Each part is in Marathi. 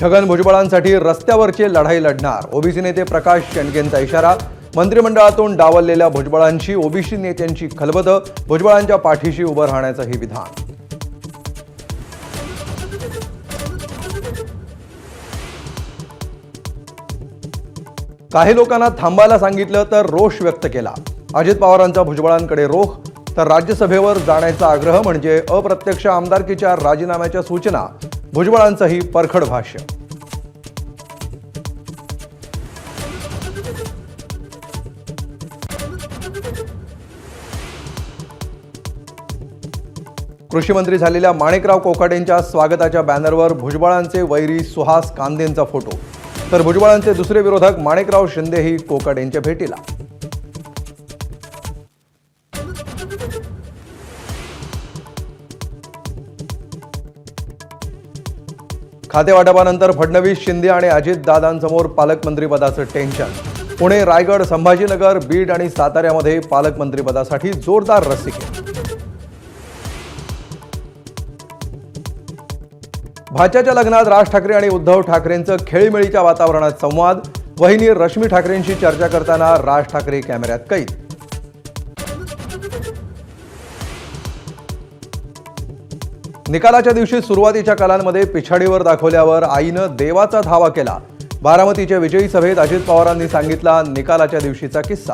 छगन भुजबळांसाठी रस्त्यावरची लढाई लढणार. ओबीसी नेते प्रकाश शेंडगेंचा इशारा. मंत्रिमंडळातून डावललेल्या भुजबळांशी ओबीसी नेत्यांची खलबतं. भुजबळांच्या पाठीशी उभं राहण्याचंही विधान. काही लोकांना थांबायला सांगितलं तर रोष व्यक्त केला. अजित पवारांचा भुजबळांकडे रोख. तर राज्यसभेवर जाण्याचा आग्रह म्हणजे अप्रत्यक्ष आमदारकीच्या राजीनाम्याच्या सूचना. भुजबळांचंही परखड भाष्य. कृषी मंत्री झालेल्या माणिकराव कोकाटेंच्या स्वागताच्या बॅनरवर भुजबळांचे वैरी सुहास कांदेंचा फोटो. तर भुजबळांचे दुसरे विरोधक माणिकराव शिंदेही कोकाटेंच्या भेटीला. खातेवाटपानंतर फडणवीस, शिंदे आणि अजितदादांसमोर पालकमंत्रीपदाचं टेन्शन. पुणे, रायगड, संभाजीनगर, बीड आणि साताऱ्यामध्ये पालकमंत्रीपदासाठी जोरदार रस्सीखेच. भाच्याच्या लग्नात राज ठाकरे आणि उद्धव ठाकरेंचं खेळीमेळीच्या वातावरणात संवाद. वहिनी रश्मी ठाकरेंशी चर्चा करताना राज ठाकरे कॅमेऱ्यात कैद. निकालाच्या दिवशी सुरुवातीच्या कालांमध्ये पिछाडीवर दाखवल्यावर आईनं देवाचा धावा केला. बारामतीच्या विजयी सभेत अजित पवारांनी सांगितला निकालाच्या दिवशीचा किस्सा.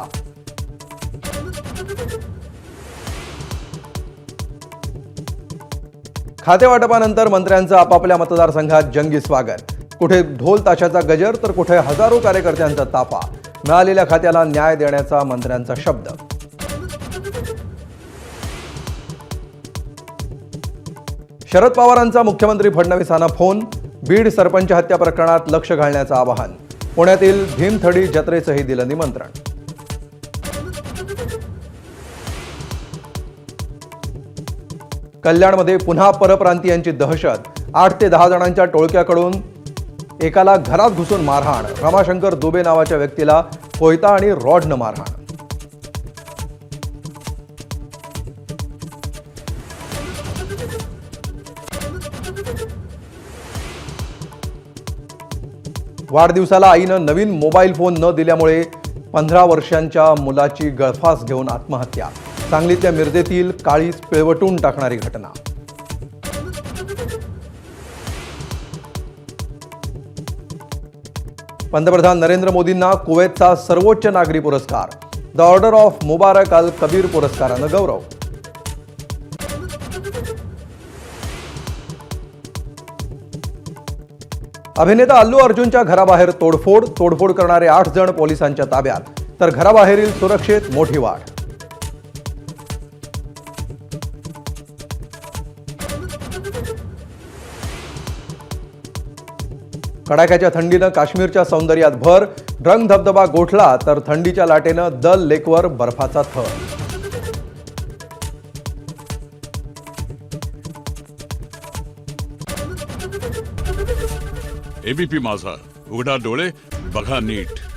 खातेवाटपानंतर मंत्र्यांचं आपापल्या मतदारसंघात जंगी स्वागत. कुठे ढोल ताशाचा गजर तर कुठे हजारो कार्यकर्त्यांचा ताफा. मिळालेल्या खात्याला न्याय देण्याचा मंत्र्यांचा शब्द. शरद पवारांचा मुख्यमंत्री फडणवीसांना फोन. बीड सरपंच हत्या प्रकरणात लक्ष घालण्याचं आवाहन. पुण्यातील भीमथडी जत्रेचंही दिलं निमंत्रण. कल्याणमध्ये पुन्हा परप्रांतीयांची दहशत. 8 ते 10 जणांच्या टोळक्याकडून एकाला घरात घुसून मारहाण. रमाशंकर दुबे नावाच्या व्यक्तीला कोयता आणि रॉडनं मारहाण. वाढदिवसाला आईनं नवीन मोबाईल फोन न दिल्यामुळे 15 वर्षांच्या मुलाची गळफास घेऊन आत्महत्या. सांगलीतल्या मिरजेतील काळीज पिळवटून टाकणारी घटना. पंतप्रधान नरेंद्र मोदींना कुवेतचा सर्वोच्च नागरी पुरस्कार. द ऑर्डर ऑफ मुबारक अल कबीर पुरस्कारानं गौरव. अभिनेता अल्लू अर्जुनच्या घराबाहेर तोडफोड करणारे 8 जण पोलिसांच्या ताब्यात. तर घराबाहेरील सुरक्षेत मोठी वाढ. कडाक्याच्या थंडीनं काश्मीरच्या सौंदर्यात भर. ड्रंग धबधबा गोठला तर थंडीच्या लाटेनं दल लेकवर बर्फाचा थर. एबीपी माझा, उघडा डोळे बघा नीट.